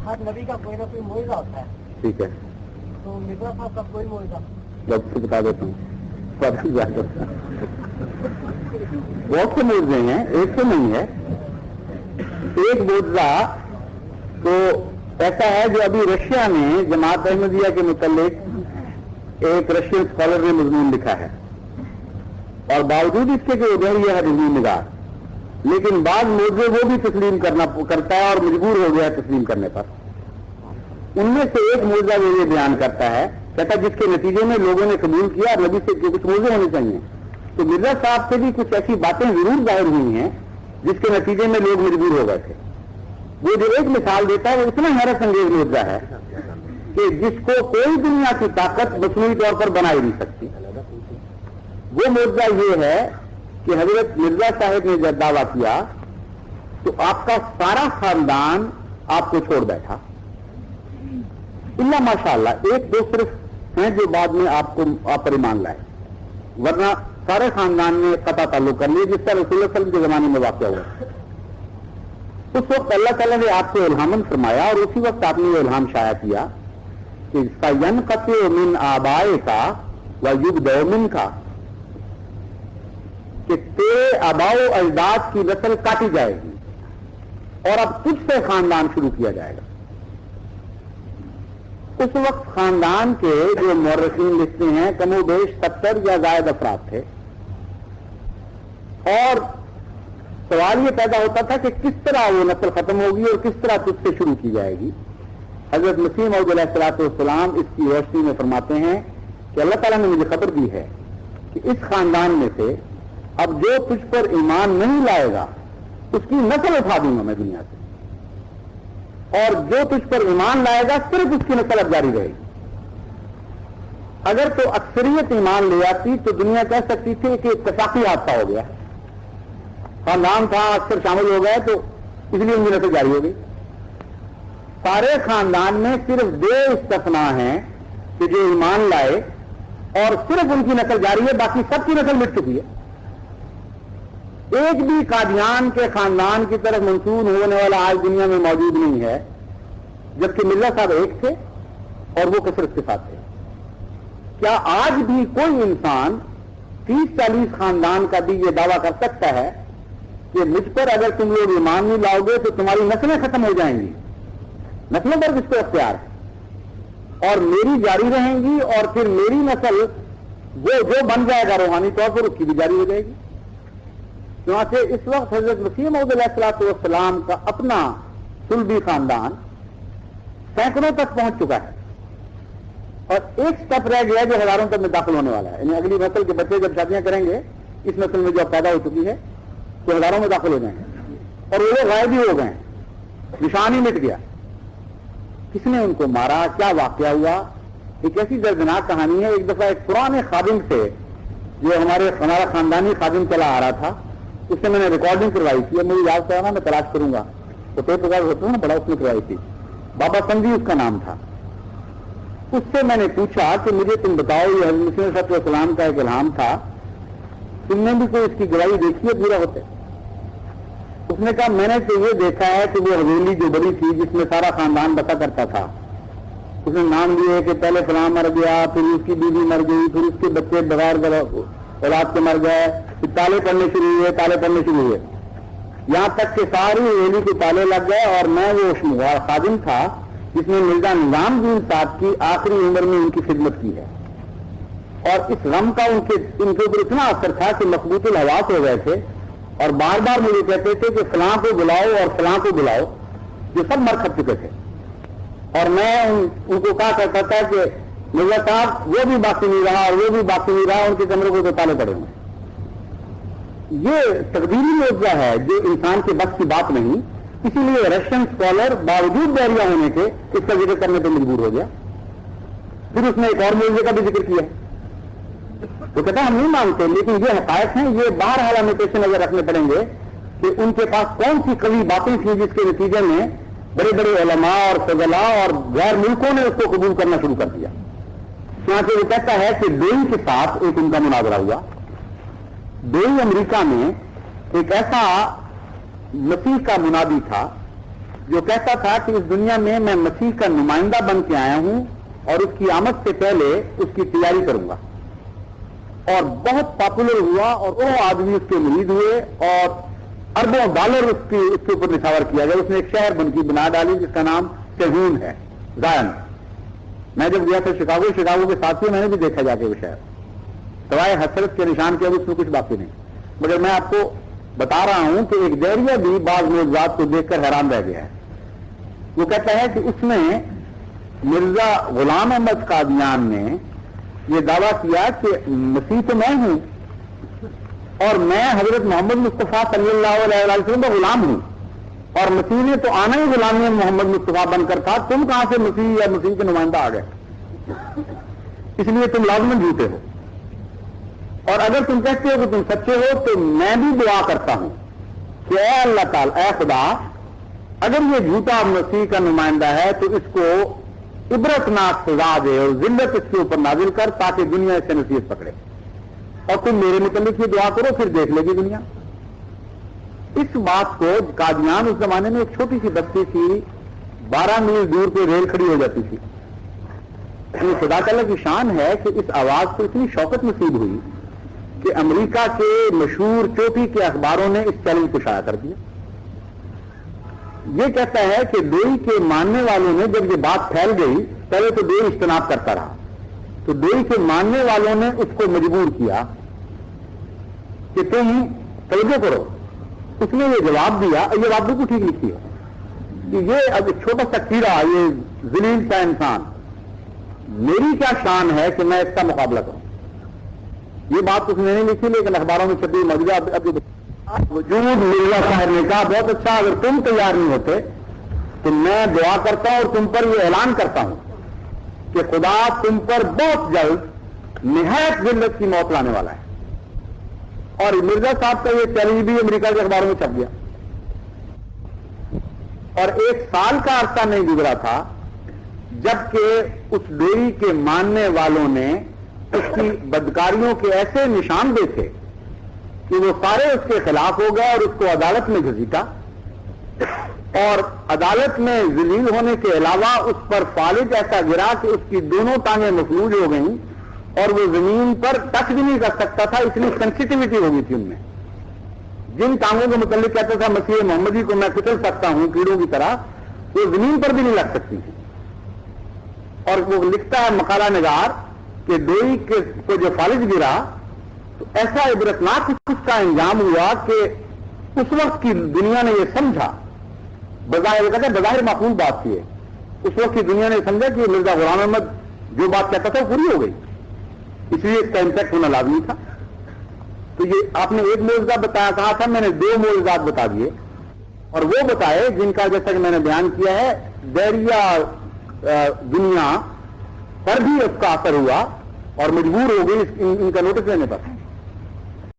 हर नबी का कोई ना कोई मोइज़ा होता है। ठीक है, तो मिर्जा साहब का कोई मोइज़ा? जब से बता देता हूँ। बहुत से मुआवजे हैं, एक तो नहीं है। एक मुआवजा तो ऐसा है जो अभी रशिया में जमात अहमदिया के मुतालिक एक रशियन स्कॉलर ने मजमून लिखा है, और बावजूद इसके कि उधर यह है रिव्यू निगार, लेकिन बाद मुआवजे वो भी तस्लीम करता है और मजबूर हो गया तस्लीम करने पर। उनमें से एक मुआवजा वो ये बयान करता है, कहता जिसके नतीजे में लोगों ने कबूल किया, नबी से कुछ मुआवजे होने चाहिए। तो मिर्जा साहब से भी कुछ ऐसी बातें जरूर जाहिर हुई हैं जिसके नतीजे में लोग मजबूर हो गए थे। वो जो एक मिसाल देता है वो इतना हैरत अंगेज मुद्दा है कि जिसको कोई दुनिया की ताकत मसनूई तौर पर बना ही नहीं सकती। वो मुद्दा ये है कि हजरत मिर्जा साहब ने जब दावा किया तो आपका सारा खानदान आपको छोड़ बैठा, इल्ला माशाअल्लाह एक दो सिर्फ हैं जो बाद में आप पर ईमान लाए, वरना सारे खानदान ने कता ताल्लुक कर लिया, जिसका रसूल सल्लल्लाहु अलैहि वसल्लम के जमाने में वाक़या हुआ। उस वक्त अल्लाह ताला ने आपको इल्हामन फरमाया और उसी वक्त आपने ये इल्हाम शाया किया कि सयनक़तिउ मिन आबाइका व युबदअ मिनका, कि तेरे आबाओ अजदाद की नस्ल काटी जाएगी और अब तुझसे खानदान शुरू किया जाएगा। उस वक्त खानदान के जो मुअर्रिखीन लिखते हैं कमोबेश 70 या जायद अफराद थे, और सवाल ये पैदा होता था कि किस तरह वो नस्ल खत्म होगी और किस तरह तुझसे शुरू की जाएगी। हजरत मसीह मौऊद अलैहिस्सलाम इसकी रोशनी में फरमाते हैं कि अल्लाह ताला ने मुझे खबर दी है कि इस खानदान में से अब जो तुझ पर ईमान नहीं लाएगा उसकी नस्ल उठा दूंगा मैं दुनिया से, और जो तुझ पर ईमान लाएगा सिर्फ उसकी नस्ल अब जारी रहेगी। अगर तो अक्सरियत ईमान ले आती तो दुनिया कह सकती थी कि इत्तेफाकी हादसा हो गया, खानदान था अक्सर शामिल हो गए तो इसलिए उनकी नस्ल जारी हो गई। सारे खानदान में सिर्फ 2 इस्तिस्ना हैं कि जो ईमान लाए और सिर्फ उनकी नस्ल जारी है, बाकी सबकी नस्ल मिट चुकी है। एक भी कादियान के खानदान की तरफ मंसूब होने वाला आज दुनिया में मौजूद नहीं है, जबकि मिर्जा साहब एक थे और वो कसरत के साथ थे। क्या आज भी कोई इंसान 30-40 खानदान का भी ये दावा कर सकता है कि मुझ पर अगर तुम लोग ईमान नहीं लाओगे तो तुम्हारी नस्लें खत्म हो जाएंगी? नस्लों पर किसको अख्तियार है, और मेरी जारी रहेंगी, और फिर मेरी नस्ल वो जो बन जाएगा रूहानी तौर पर उसकी भी जारी हो जाएगी। क्योंकि इस वक्त हजरत मसीह मौऊद अलैहिस्सलाम का अपना सुलभी खानदान सैकड़ों तक पहुंच चुका है, और एक स्टेप रह गया जो हजारों तक में दाखिल होने वाला है। यानी अगली नस्ल के बच्चे जब शादियां करेंगे इस नस्ल में जो पैदा हो चुकी है तो हजारों में दाखिल हो जाएंगे, और वो लोग गायब ही हो गए, निशान ही मिट गया। किसने उनको मारा, क्या वाकया हुआ, एक ऐसी दर्दनाक कहानी है। एक दफा एक पुराने खादिम से जो हमारा खानदानी खादिम चला आ रहा था, उससे मैंने रिकॉर्डिंग करवाई थी, मुझे याद करना मैं तलाश करूंगा, तो टेप रिकॉर्ड होता है ना बड़ा, उसमें करवाई थी। बाबा संधी उसका नाम था। उससे मैंने पूछा कि मुझे तुम बताओ, ये हज़रत मसीह सल्लल्लाहु का एक इल्हाम था, तुमने भी कोई इसकी गवाही देखी है पूरा होते? उसने कहा मैंने तो ये देखा है कि वो हवेली जो बड़ी थी जिसमें सारा खानदान बसा करता था, उसने नाम लिए कि पहले फलां मर गया, फिर उसकी बीवी मर गई, फिर उसके बच्चे बगैर औलाद के मर गए, फिर ताले पड़ने शुरू हुए, यहां तक कि सारी हवेली को ताले लग गए। और मैं वो खादिम था जिसने मिर्जा निजामुद्दीन साहब की आखिरी उम्र में उनकी खिदमत की है, और इस गम का उनके ऊपर इतना असर था कि मखबूतुल हवास हो गए थे, और बार बार मुझे कहते थे कि फलां को बुलाओ और फलां को बुलाओ, जो सब मर खप चुके थे। और मैं उनको कहा करता था कि मिर्जा साहब वो भी बाकी नहीं रहा और वो भी बाकी नहीं रहा, उनके कमरे को तो ताले पड़े हुए। ये तकदीरी मुआवजा है जो इंसान के बस की बात नहीं, इसीलिए रशियन स्कॉलर बावजूद बैरिया होने के इसका जिक्र करने पर मजबूर हो गया। फिर उसने एक और मुआवजे का भी जिक्र किया, वो कहता हम नहीं मानते, लेकिन ये हकायक हैं, ये बहरहाल हमें पेश नजर रखने पड़ेंगे कि उनके पास कौन सी कभी बातें थी जिसके नतीजे में बड़े बड़े उलमा और फजला और गैर मुल्कों ने उसको कबूल करना शुरू कर दिया। यहां से वो कहता है कि डोई के साथ एक उनका मुनाजरा हुआ। डोई अमेरिका में एक ऐसा मसीह का मुनादी था جو کہتا تھا کہ اس دنیا میں میں مسیح کا نمائندہ بن کے آیا ہوں اور اس کی آمد سے پہلے اس کی تیاری کروں گا، اور بہت پاپولر ہوا اور وہ آدمی اس کے مرید ہوئے اور اربوں ڈالر اس کے اوپر نچھاور کیا گیا. اس نے ایک شہر بنا ڈالی جس کا نام سہون ہے، زائن. میں جب گیا تھا شکاگو کے ساتھ ہی میں نے بھی دیکھا جا کے وہ شہر، سوائے حسرت کے نشان کے اب اس میں کچھ باقی نہیں. مگر میں آپ کو بتا رہا ہوں کہ ایک دہریہ بھی بعض معجزات کو دیکھ کر حیران رہ گیا ہے. وہ کہتا ہے کہ اس میں مرزا غلام احمد قادیان نے یہ دعویٰ کیا کہ مسیح تو میں ہوں اور میں حضرت محمد مصطفیٰ صلی اللہ علیہ وسلم کا غلام ہوں، اور مسیح نے تو آنا ہی غلامی محمد مصطفیٰ بن کر تھا. تم کہاں سے مسیح یا مسیح کے نمائندہ آ گئے؟ اس لیے تم لازماً جھوٹے ہو. اور اگر تم کہتے ہو کہ تم سچے ہو تو میں بھی دعا کرتا ہوں کہ اے اللہ تعالیٰ، اے خدا، اگر یہ جھوٹا مسیح کا نمائندہ ہے تو اس کو عبرتناک سزا دے اور ذلت اس کے اوپر نازل کر تاکہ دنیا اس سے نصیحت پکڑے. اور تم میرے متعلق یہ دعا کرو، پھر دیکھ لے گی دنیا. اس بات کو قادیان اس زمانے میں ایک چھوٹی سی بستی تھی، 12 میل دور پہ ریل کھڑی ہو جاتی تھی. خدا تعالیٰ کی شان ہے کہ اس آواز کو اتنی شوقت نصیب ہوئی کہ امریکہ کے مشہور چوٹی کے اخباروں نے اس چیلنج کو شائع کر دیا. یہ کہتا ہے کہ ڈوئی کے ماننے والوں نے جب یہ بات پھیل گئی، پہلے تو ڈوئی اجتناب کرتا رہا، تو ڈوئی کے ماننے والوں نے اس کو مجبور کیا کہ تم توجہ کرو. اس نے یہ جواب دیا، یہ بات بالکل ٹھیک لکھی ہے کہ یہ اب چھوٹا سا کیڑا، یہ ذلیل سا انسان، میری کیا شان ہے کہ میں اس کا مقابلہ کروں. یہ بات اس نے نہیں لکھی لیکن اخباروں میں چھپی موجودہ. وجود مرزا صاحب نے کہا بہت اچھا، اگر تم تیار نہیں ہوتے تو میں دعا کرتا ہوں اور تم پر یہ اعلان کرتا ہوں کہ خدا تم پر بہت جلد نہایت ذلت کی موت لانے والا ہے. اور مرزا صاحب کا یہ چیلنج بھی امریکہ کے اخباروں میں چھپ گیا. اور 1 سال کا عرصہ نہیں گزرا تھا جبکہ اس ڈوئی کے ماننے والوں نے اس کی بدکاریوں کے ایسے نشان دیکھے کہ وہ سارے اس کے خلاف ہو گئے اور اس کو عدالت میں گھسیٹا، اور عدالت میں ذلیل ہونے کے علاوہ اس پر فالج ایسا گرا کہ اس کی دونوں ٹانگیں مفلوج ہو گئیں اور وہ زمین پر ٹچ بھی نہیں کر سکتا تھا، اتنی سینسیٹیوٹی ہو گئی تھی ان میں. جن ٹانگوں کے متعلق کہتا تھا مسیح محمدی کو میں کچل سکتا ہوں کیڑوں کی طرح، وہ زمین پر بھی نہیں لگ سکتی تھی. اور وہ لکھتا ہے مقالہ نگار کہ ڈوئی کو جو فالج گرا تو ایسا عبرتناک اس کا انجام ہوا کہ اس وقت کی دنیا نے یہ سمجھا، بظاہر معقول بات تھی، اس وقت کی دنیا نے سمجھا کہ مرزا غلام احمد جو بات کہتا تھا وہ پوری ہو گئی، اس لیے اس کا امپیکٹ ہونا لازمی تھا. تو یہ آپ نے ایک معجزہ بتایا، کہا تھا میں نے 2 معجزات بتا دیے، اور وہ بتائے جن کا جیسا کہ میں نے بیان کیا ہے دہریہ دنیا پر بھی اس کا اثر ہوا اور مجبور ہو گئی ان کا نوٹس لینے پر.